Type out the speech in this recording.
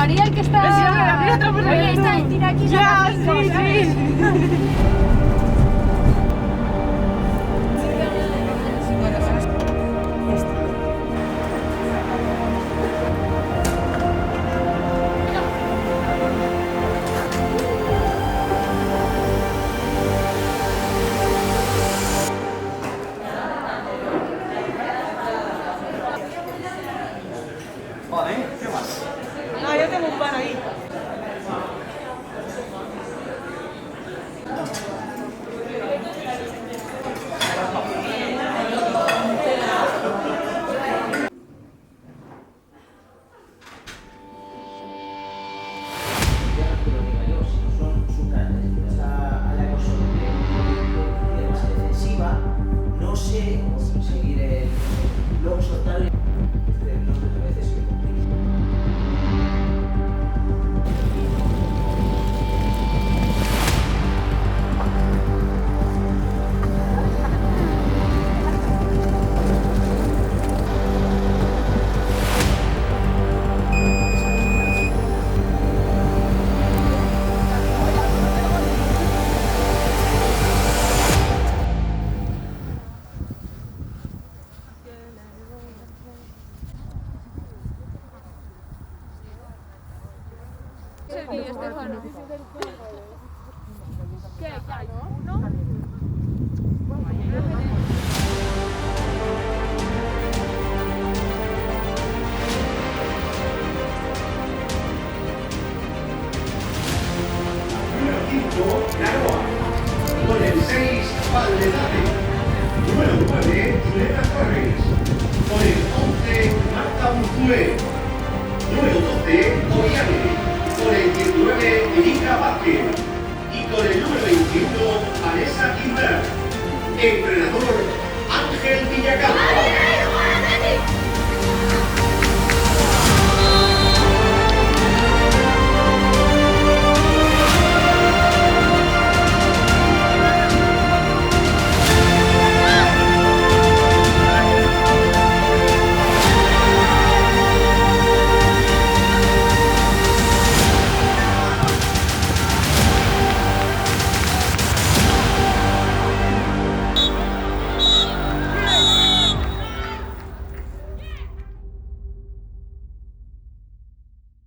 María el que está... Sí, la María otra persona. Oye, está el tira aquí. Ya, sí. Vale, ¿qué más? Ah, yo tengo un pan ahí. No sé conseguir el luego soltar el nombre de veces y Con el 6, Valdedate. Número 9, Julieta Torres. Con el 11, Marta Unzué. Número 12, Oriane. Con el 19, Erika Vázquez. Y con el número 21, Vanessa Quintana. Entrenador